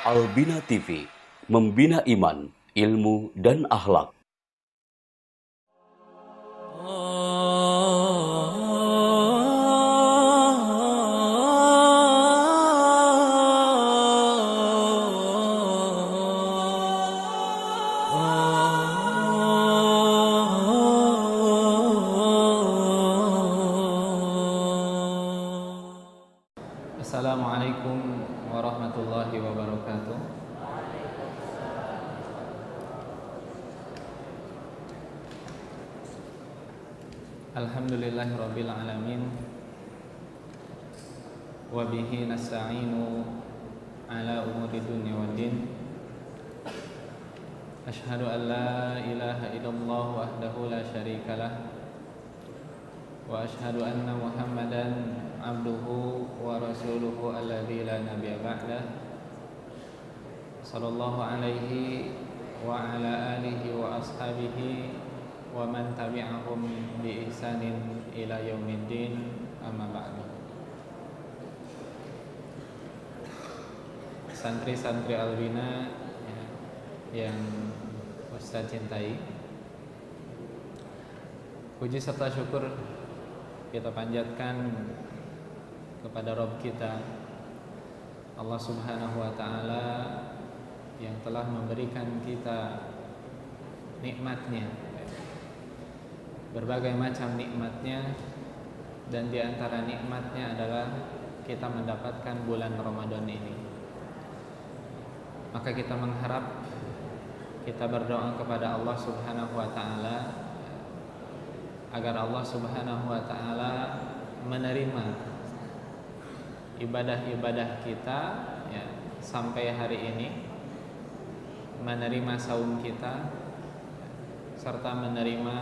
Albina TV, membina iman, ilmu, dan akhlak. Assalamualaikum warahmatullahi wabarakatuh. Alhamdulillahirabbil alamin. Wa bihi nasta'inu ala umuri dunya waddin. Asyhadu an la ilaha illallah wahdahu la syarikalah. Wa asyhadu anna Muhammadan abduhu wa rasuluhu alladzi la nabiyya ba'dah. Sallallahu alaihi wa ala alihi wa ashabihi wa man tabi'ahum bi ihsanin ila yaumiddin, amma ba'du. Santri-santri Albina yang Ustaz cintai, puji serta syukur kita panjatkan kepada Rabb kita, Allah Subhanahu wa Ta'ala, yang telah memberikan kita nikmatnya, berbagai macam nikmatnya, dan di antara nikmatnya adalah kita mendapatkan bulan Ramadan ini. Maka kita mengharap, kita berdoa kepada Allah Subhanahu wa Ta'ala agar Allah Subhanahu wa Ta'ala menerima ibadah-ibadah kita ya, sampai hari ini, menerima saum kita, serta menerima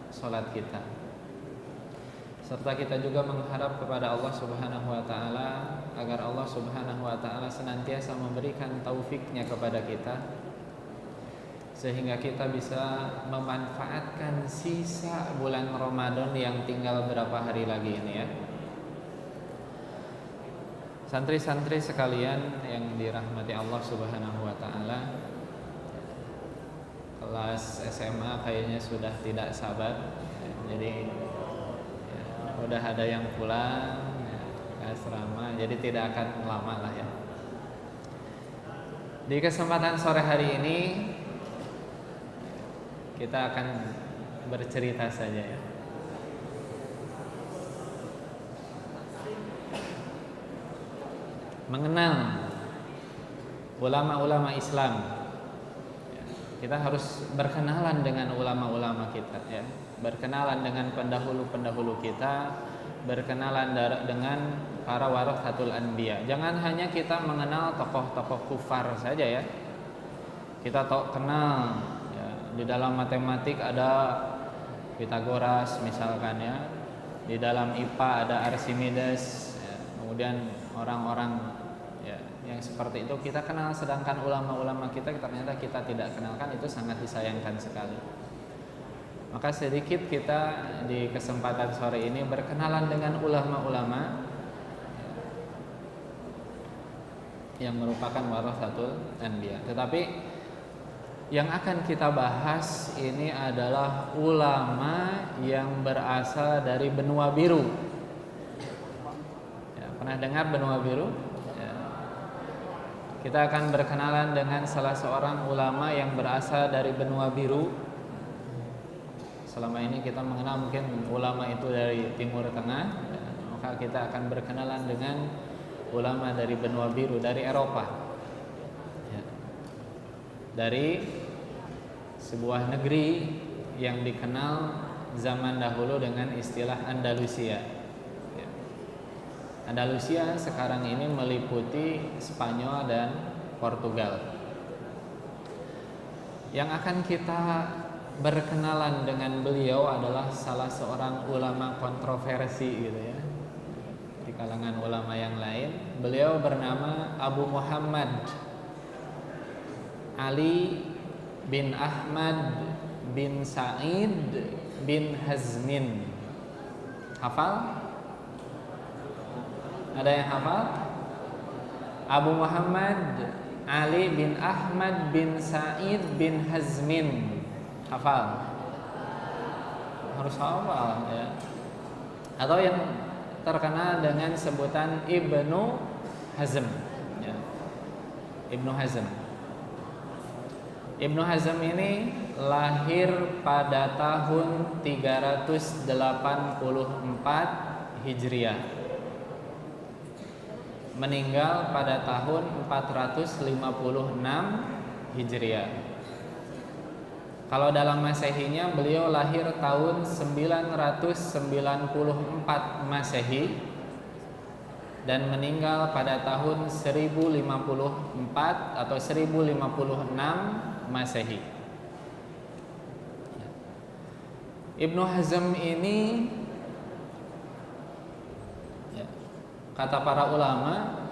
sholat kita. Serta kita juga mengharap kepada Allah Subhanahu wa Ta'ala agar Allah Subhanahu wa Ta'ala senantiasa memberikan taufiknya kepada kita, sehingga kita bisa memanfaatkan sisa bulan Ramadan yang tinggal berapa hari lagi ini ya. Santri-santri sekalian yang dirahmati Allah Subhanahu wa Ta'ala, kelas SMA kayaknya sudah tidak sabar, jadi ya, udah ada yang pulang ya, ke asrama, jadi tidak akan lama lah ya. Di kesempatan sore hari ini kita akan bercerita saja ya. Mengenal ulama-ulama Islam. Kita harus berkenalan dengan ulama-ulama kita ya. Berkenalan dengan pendahulu-pendahulu kita, berkenalan dengan para warathatul anbiya. Jangan hanya kita mengenal tokoh-tokoh kufar saja ya. Kita kenal di dalam matematik ada Pythagoras misalkan ya. Di dalam IPA ada Archimedes ya. Kemudian orang-orang ya, yang seperti itu kita kenal, sedangkan ulama-ulama kita ternyata kita tidak kenalkan. Itu sangat disayangkan sekali. Maka sedikit kita di kesempatan sore ini berkenalan dengan ulama-ulama yang merupakan warathatul anbiya. Tetapi yang akan kita bahas ini adalah ulama yang berasal dari benua biru. Ya, pernah dengar benua biru? Ya. Kita akan berkenalan dengan salah seorang ulama yang berasal dari benua biru. Selama ini kita mengenal mungkin ulama itu dari Timur Tengah, ya, maka kita akan berkenalan dengan ulama dari benua biru, dari Eropa. Ya. Dari sebuah negeri yang dikenal zaman dahulu dengan istilah Andalusia. Andalusia sekarang ini meliputi Spanyol dan Portugal. Yang akan kita berkenalan dengan beliau adalah salah seorang ulama kontroversi gitu ya, di kalangan ulama yang lain. Beliau bernama Abu Muhammad Ali bin Ahmad bin Sa'id bin Hazmin. Hafal? Ada yang hafal? Abu Muhammad Ali bin Ahmad bin Sa'id bin Hazmin. Hafal? Harus hafal ya. Atau yang terkenal dengan sebutan Ibnu Hazm ya. Ibnu Hazm. Ibnu Hazm ini lahir pada tahun 384 Hijriah, meninggal pada tahun 456 Hijriah. Kalau dalam Masehinya beliau lahir tahun 994 Masehi dan meninggal pada tahun 1054 atau 1056 Masehi. Ibnu Hazm ini, kata para ulama,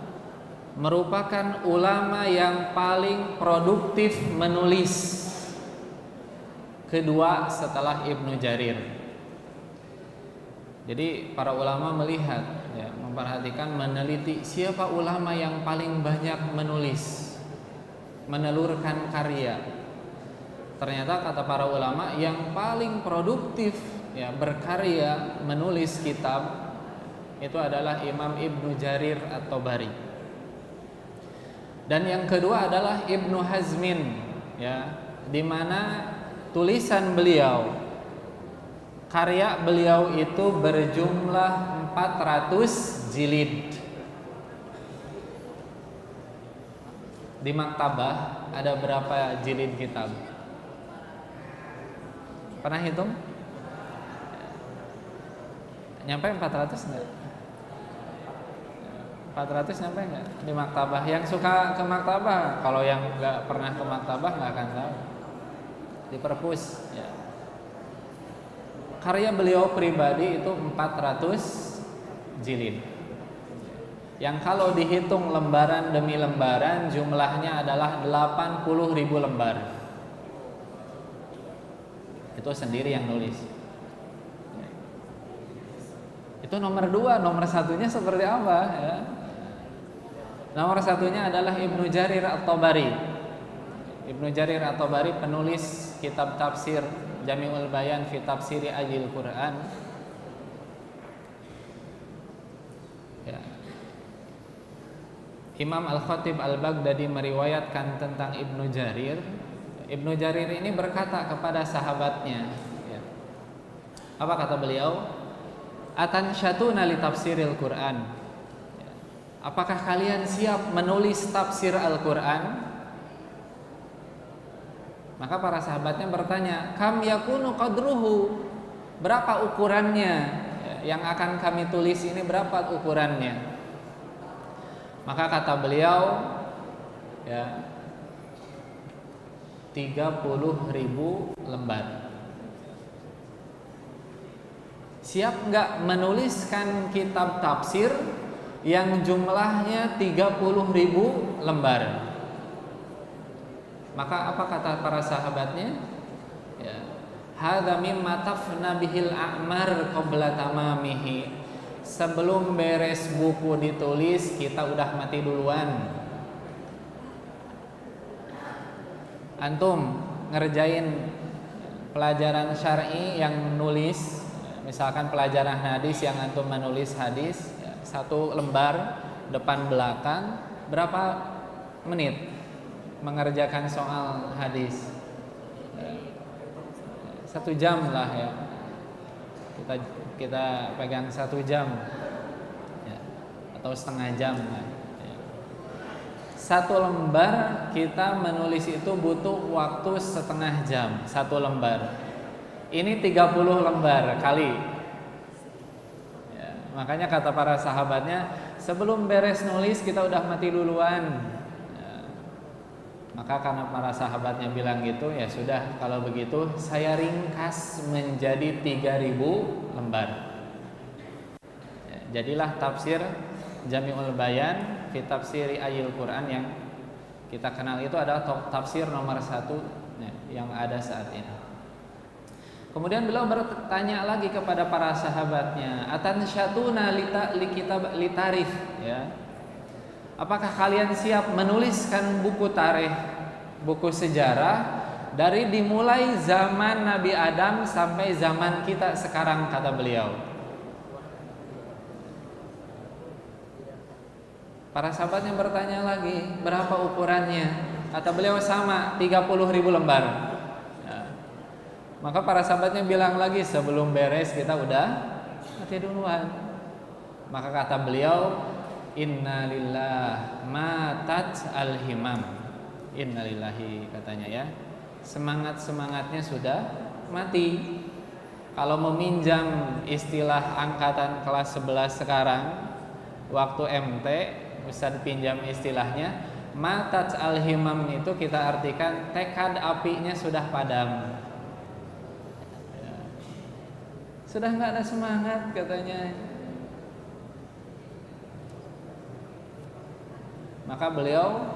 merupakan ulama yang paling produktif menulis, kedua setelah Ibnu Jarir. Jadi para ulama melihat, memperhatikan, meneliti siapa ulama yang paling banyak menulis, menelurkan karya. Ternyata kata para ulama yang paling produktif berkarya menulis kitab itu adalah Imam Ibnu Jarir At-Tabari. Dan yang kedua adalah Ibnu Hazmin di mana tulisan beliau, karya beliau itu berjumlah 400 jilid. Di maktabah ada berapa jilid kitab? Pernah hitung? Nyampe 400 enggak? 400 nyampe enggak? Di maktabah. Yang suka ke maktabah, kalau yang enggak pernah ke maktabah enggak akan tahu. Di perpus ya. Karya beliau pribadi itu 400 jilid. Yang kalau dihitung lembaran demi lembaran jumlahnya adalah 80.000 lembar. Itu sendiri yang nulis. Itu nomor 2, nomor satunya seperti apa ya? Nomor satunya adalah Ibnu Jarir At-Tabari. Ibnu Jarir At-Tabari penulis kitab tafsir Jami'ul Bayan fi Tafsiri Ayil Quran. Ya. Imam Al-Khatib Al-Baghdadi meriwayatkan tentang Ibnu Jarir. Ibnu Jarir ini berkata kepada sahabatnya, apa kata beliau? Atanshatuna li tafsiril Quran. Apakah kalian siap menulis tafsir Al-Quran? Maka para sahabatnya bertanya, kam yakunu qadruhu? Berapa ukurannya? Yang akan kami tulis ini berapa ukurannya? Maka kata beliau, 30.000 lembar. Siap nggak menuliskan kitab tafsir yang jumlahnya 30.000 lembar? Maka apa kata para sahabatnya? Hadza mimma tafna bihil a'mar qabla tamamihi. Sebelum beres buku ditulis kita udah mati duluan. Antum ngerjain pelajaran syar'i yang nulis, misalkan pelajaran hadis yang antum menulis hadis, 1 lembar depan belakang, berapa menit mengerjakan soal hadis? 1 jam lah ya. Kita pegang 1 jam atau setengah jam lah. 1 lembar kita menulis itu butuh waktu setengah jam. 1 lembar. Ini 30 lembar kali. Makanya kata para sahabatnya, sebelum beres nulis kita udah mati duluan. Maka karena para sahabatnya bilang gitu, ya sudah, kalau begitu saya ringkas menjadi 3.000 lembar. Jadilah tafsir Jami'ul Bayan fi Tafsiri Ayil Quran yang kita kenal itu adalah tafsir nomor 1 yang ada saat ini. Kemudian beliau bertanya lagi kepada para sahabatnya, atanshatuna li kitab litarif, ya. apakah kalian siap menuliskan buku tarikh, buku sejarah dari dimulai zaman Nabi Adam sampai zaman kita sekarang, kata beliau. Para sahabatnya bertanya lagi, berapa ukurannya? Kata beliau sama, 30.000 lembar. Ya. Maka para sahabatnya bilang lagi, sebelum beres kita udah mati duluan. Maka kata beliau, innalillah matat al-himam. Innalillahi katanya ya. Semangat-semangatnya sudah mati. Kalau meminjam istilah angkatan kelas 11 sekarang, waktu MT Ustadz pinjam istilahnya, matat al-himam itu kita artikan tekad apinya sudah padam. Sudah nggak ada semangat katanya. Maka beliau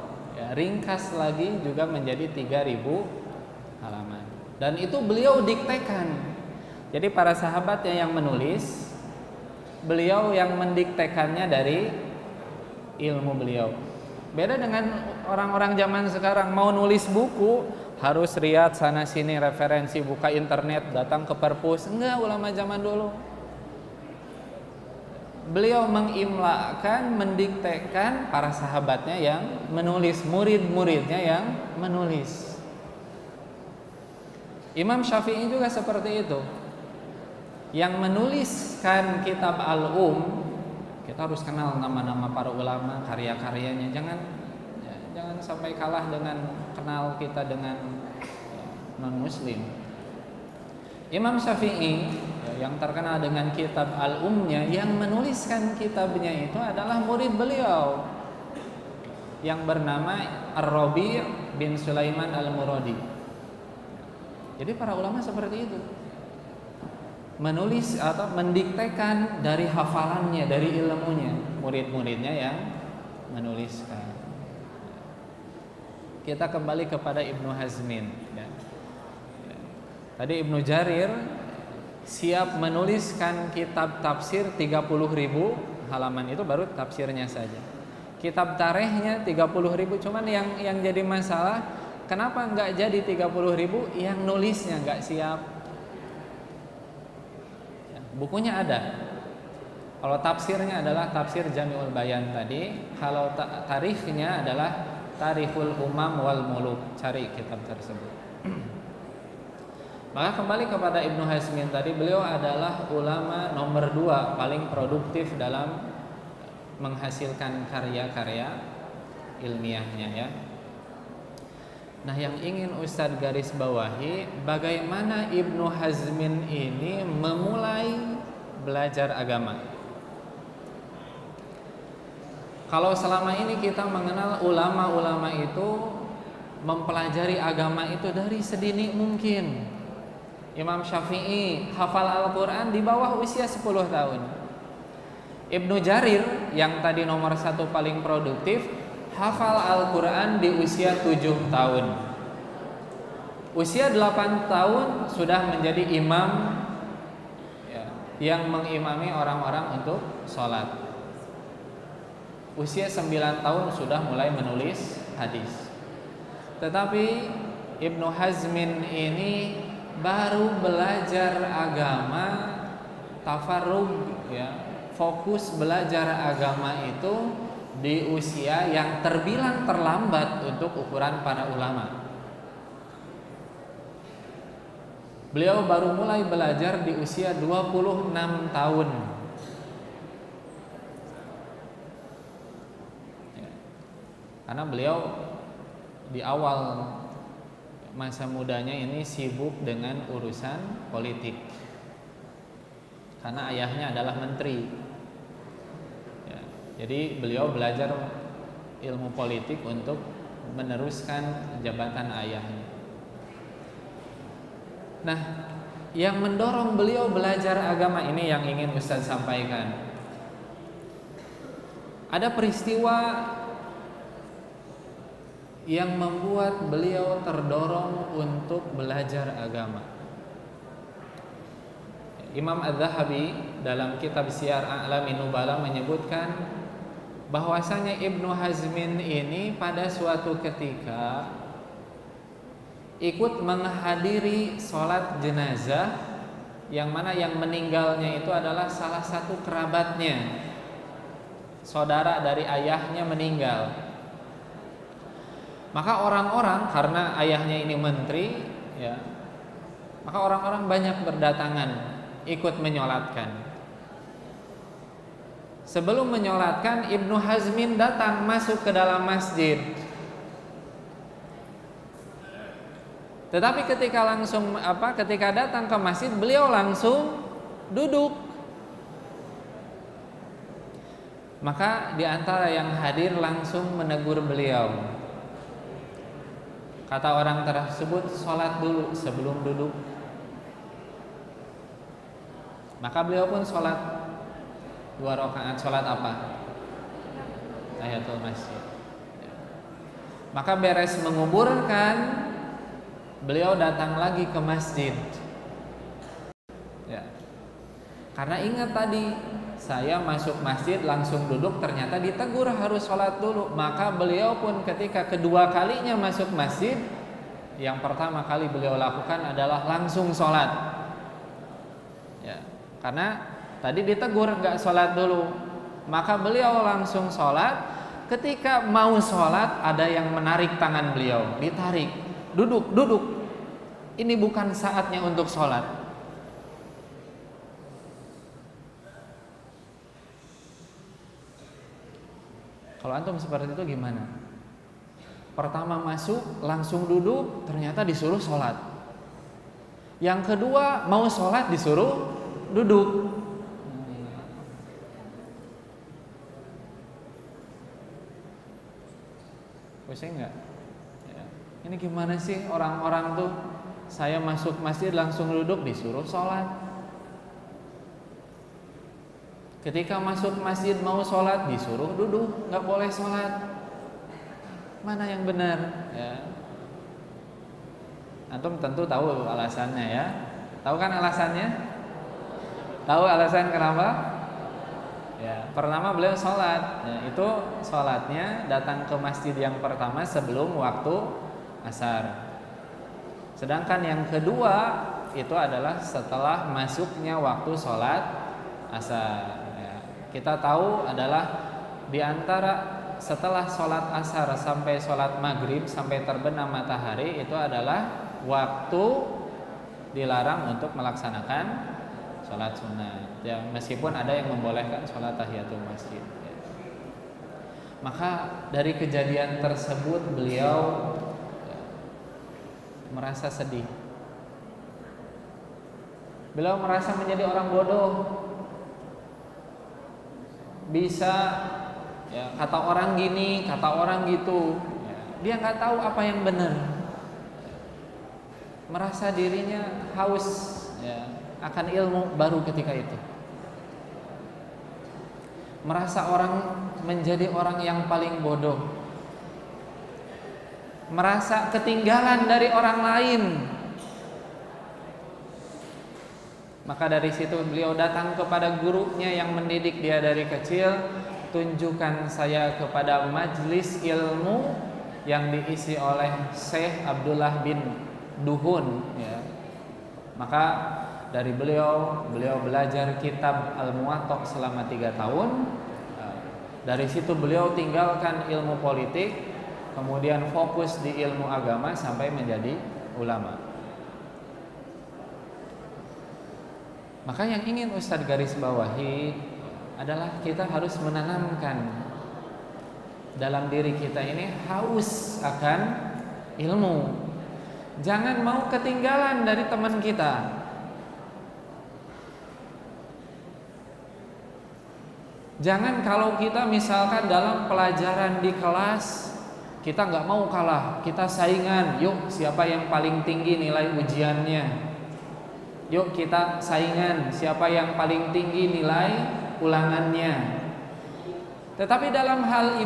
ringkas lagi juga menjadi 3.000 halaman. Dan itu beliau diktekan. Jadi para sahabatnya yang menulis, beliau yang mendiktekannya dari ilmu beliau. Beda dengan orang-orang zaman sekarang, mau nulis buku harus riat sana sini referensi, buka internet, datang ke perpus. Enggak, ulama zaman dulu. Beliau mengimlakan, mendiktekan para sahabatnya yang menulis, murid-muridnya yang menulis. Imam Syafi'i juga seperti itu. Yang menuliskan kitab Al-Um, kita harus kenal nama-nama para ulama, karya-karyanya. Jangan sampai kalah dengan kenal kita dengan non-muslim. Imam Syafi'i yang terkenal dengan kitab Al-Umnya, yang menuliskan kitabnya itu adalah murid beliau yang bernama Ar-Rabi' bin Sulaiman Al-Muradi. Jadi para ulama seperti itu, menulis atau mendiktekan dari hafalannya, dari ilmunya, murid-muridnya yang menuliskan. Kita kembali kepada Ibnu Hazmin ya. Tadi Ibnu Jarir siap menuliskan kitab tafsir 30.000 halaman, itu baru tafsirnya saja. Kitab tarikhnya 30.000, cuman yang jadi masalah, kenapa nggak jadi 30.000? Yang nulisnya nggak siap. Bukunya ada. Kalau tafsirnya adalah tafsir Jami'ul Bayan tadi, kalau tarikhnya adalah Tarikhul Umam wal Muluk. Cari kitab tersebut. Maka kembali kepada Ibnu Hazmin tadi, beliau adalah ulama nomor 2 paling produktif dalam menghasilkan karya-karya ilmiahnya ya. Nah, yang ingin Ustadz garis bawahi, bagaimana Ibnu Hazmin ini memulai belajar agama. Kalau selama ini kita mengenal ulama-ulama itu mempelajari agama itu dari sedini mungkin. Imam Syafi'i hafal Al-Quran di bawah usia 10 tahun. Ibnu Jarir yang tadi nomor 1 paling produktif, hafal Al-Quran di usia 7 tahun. Usia 8 tahun sudah menjadi imam ya, yang mengimami orang-orang untuk sholat. Usia 9 tahun sudah mulai menulis hadis. Tetapi Ibnu Hazmin ini baru belajar agama tafarrug ya, fokus belajar agama itu di usia yang terbilang terlambat untuk ukuran para ulama. Beliau baru mulai belajar di usia 26 tahun. Ya. Karena beliau di awal masa mudanya ini sibuk dengan urusan politik. Karena ayahnya adalah menteri. Jadi beliau belajar ilmu politik untuk meneruskan jabatan ayahnya. Nah, yang mendorong beliau belajar agama ini yang ingin Ustaz sampaikan. Ada peristiwa yang membuat beliau terdorong untuk belajar agama. Imam Az-Zahabi dalam kitab Syiar A'lamin Nubala menyebutkan bahwasanya Ibnu Hazmin ini pada suatu ketika ikut menghadiri sholat jenazah yang mana yang meninggalnya itu adalah salah satu kerabatnya, saudara dari ayahnya meninggal. Maka orang-orang, karena ayahnya ini menteri, ya, maka orang-orang banyak berdatangan ikut menyolatkan. Sebelum menyolatkan, Ibnu Hazmin datang masuk ke dalam masjid. Tetapi ketika datang ke masjid, beliau langsung duduk. Maka di antara yang hadir langsung menegur beliau. Kata orang tersebut, sholat dulu sebelum duduk. Maka beliau pun sholat 2 rakaat. Sholat apa? Tahiyatul masjid. Maka beres menguburkan, beliau datang lagi ke masjid. Ya. Karena ingat tadi, saya masuk masjid langsung duduk, ternyata ditegur harus sholat dulu. Maka beliau pun ketika kedua kalinya masuk masjid, yang pertama kali beliau lakukan adalah langsung sholat. Ya. Karena tadi ditegur nggak sholat dulu, maka beliau langsung sholat. Ketika mau sholat, ada yang menarik tangan beliau, ditarik, duduk. Ini bukan saatnya untuk sholat. Kalau antum seperti itu gimana? Pertama masuk langsung duduk, ternyata disuruh sholat. Yang kedua mau sholat disuruh duduk. Pusing nggak? Ya. Ini gimana sih orang-orang tuh? Saya masuk masjid langsung duduk, disuruh sholat. Ketika masuk masjid mau sholat disuruh duduk, nggak boleh sholat. Mana yang benar? Ya. Antum tentu tahu alasannya ya. Tahu kan alasannya? Tahu alasan kenapa? Ya, pertama beliau sholat, ya, itu sholatnya datang ke masjid yang pertama sebelum waktu asar. Sedangkan yang kedua itu adalah setelah masuknya waktu sholat asar. Ya, kita tahu adalah di antara setelah sholat asar sampai sholat maghrib sampai terbenam matahari itu adalah waktu dilarang untuk melaksanakan sholat sunnah. Ya, meskipun ada yang membolehkan sholat tahiyatul masjid. Ya. Maka dari kejadian tersebut beliau merasa sedih. Beliau merasa menjadi orang bodoh. Bisa, ya, kata orang gini, kata orang gitu. Ya, dia nggak tahu apa yang benar. Merasa dirinya haus, ya, akan ilmu baru ketika itu. Merasa menjadi orang yang paling bodoh. Merasa ketinggalan dari orang lain. Maka dari situ beliau datang kepada gurunya yang mendidik dia dari kecil, tunjukkan saya kepada majelis ilmu yang diisi oleh Syekh Abdullah bin Duhun, ya. Maka dari beliau belajar kitab Al-Muwatta selama 3 tahun. Dari situ beliau tinggalkan ilmu politik, kemudian fokus di ilmu agama sampai menjadi ulama. Maka yang ingin Ustadz garis bawahi adalah kita harus menanamkan dalam diri kita ini haus akan ilmu. Jangan mau ketinggalan dari teman kita. Jangan kalau kita misalkan dalam pelajaran di kelas kita nggak mau kalah, kita saingan. Yuk siapa yang paling tinggi nilai ujiannya. Yuk kita saingan siapa yang paling tinggi nilai ulangannya. Tetapi dalam hal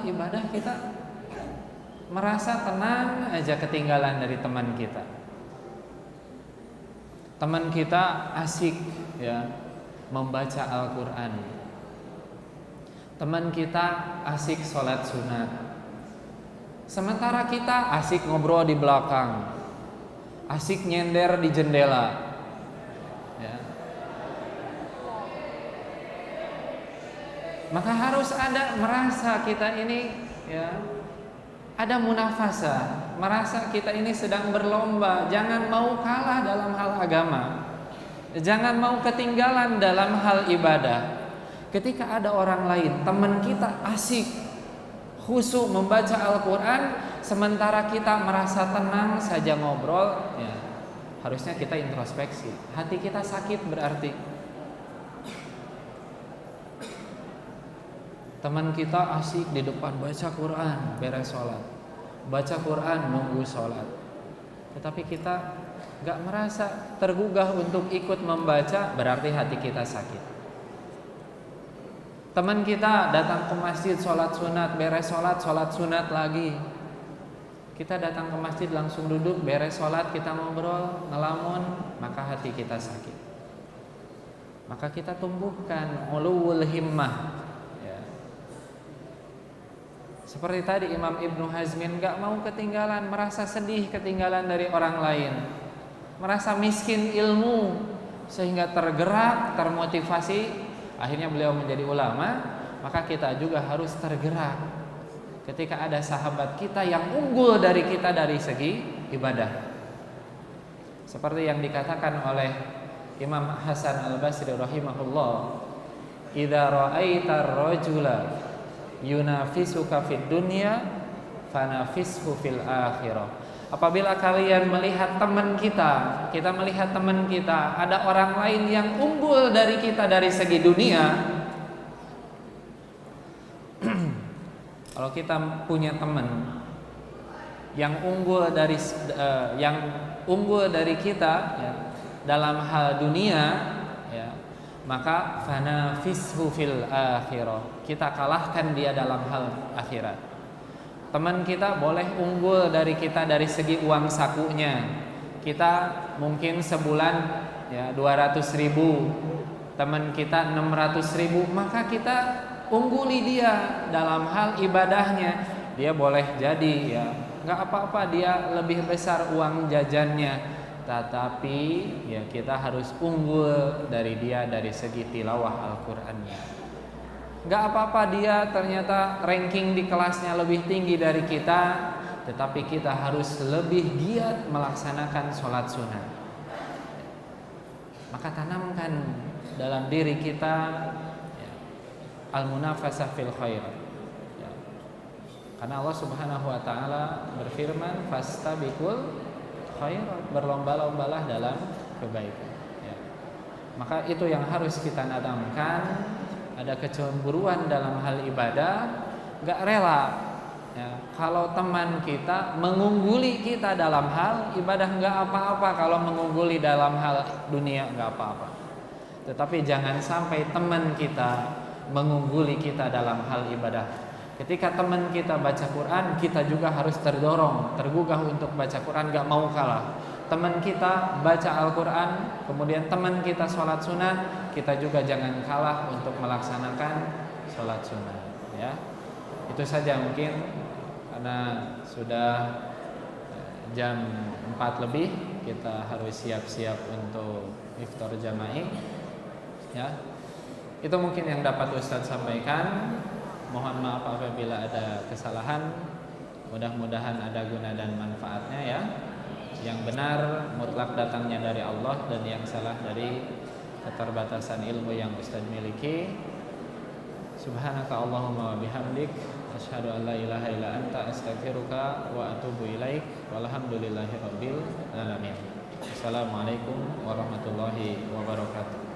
ibadah kita merasa tenang aja ketinggalan dari teman kita. teman kita asik ya membaca Al-Quran, teman kita asik sholat sunat, sementara kita asik ngobrol di belakang, asik nyender di jendela ya. Maka harus ada merasa kita ini ya ada munafasa, merasa kita ini sedang berlomba, jangan mau kalah dalam hal agama, jangan mau ketinggalan dalam hal ibadah. Ketika ada orang lain, teman kita asik khusyuk membaca Al-Quran, sementara kita merasa tenang saja ngobrol ya, harusnya kita introspeksi, hati kita sakit berarti. Teman kita asik di depan baca Quran beres sholat, baca Quran nunggu sholat, tetapi kita gak merasa tergugah untuk ikut membaca, berarti hati kita sakit. Teman kita datang ke masjid sholat sunat, beres sholat, sholat sunat lagi. Kita datang ke masjid langsung duduk, beres sholat kita ngobrol, ngelamun, maka hati kita sakit. Maka kita tumbuhkan uluwul himmah ya. Seperti tadi Imam Ibnu Hazmin gak mau ketinggalan, merasa sedih ketinggalan dari orang lain, merasa miskin ilmu sehingga tergerak, termotivasi, akhirnya beliau menjadi ulama. Maka kita juga harus tergerak ketika ada sahabat kita yang unggul dari kita dari segi ibadah, seperti yang dikatakan oleh Imam Hasan Al-Basri rahimahullah, idza ra'aita ar-rajula yunafisuka fid dunya fanafishu fil akhirah. Apabila kalian melihat teman kita melihat teman kita, ada orang lain yang unggul dari kita dari segi dunia. Kalau kita punya teman yang unggul dari kita ya, dalam hal dunia ya, maka fanafishu fil akhirah, kita kalahkan dia dalam hal akhirat. Teman kita boleh unggul dari kita dari segi uang sakunya. Kita mungkin sebulan ya 200.000, teman kita 600.000, maka kita ungguli dia dalam hal ibadahnya. Dia boleh jadi ya nggak apa-apa dia lebih besar uang jajannya, tetapi ya kita harus unggul dari dia dari segi tilawah Al-Qur'annya. Gak apa-apa dia ternyata ranking di kelasnya lebih tinggi dari kita, tetapi kita harus lebih giat melaksanakan sholat sunat. Maka tanamkan dalam diri kita ya, al-munafasah fil khair ya. Karena Allah subhanahu wa ta'ala berfirman, fastabiqul khairat, berlomba-lombalah dalam kebaikan ya. Maka itu yang harus kita tanamkan. Ada kecemburuan dalam hal ibadah, gak rela ya, kalau teman kita mengungguli kita dalam hal ibadah, gak apa-apa. Kalau mengungguli dalam hal dunia gak apa-apa, tetapi jangan sampai teman kita mengungguli kita dalam hal ibadah. Ketika teman kita baca Quran, kita juga harus terdorong, tergugah untuk baca Quran, gak mau kalah. Teman kita baca Al-Quran, kemudian teman kita sholat sunat, kita juga jangan kalah untuk melaksanakan sholat sunat ya. Itu saja mungkin, karena sudah jam 4 lebih, kita harus siap-siap untuk iftar jama'i ya. Itu mungkin yang dapat Ustadz sampaikan. Mohon maaf apabila ada kesalahan. Mudah-mudahan ada guna dan manfaatnya ya. Yang benar mutlak datangnya dari Allah, dan yang salah dari keterbatasan ilmu yang Ustaz miliki. Subhanaka Allahumma wa bihamdik, asyhadu an la ilaha illa anta, astaghfiruka wa atubu ilaik. Walhamdulillahi rabbil alamin. Assalamualaikum warahmatullahi wabarakatuh.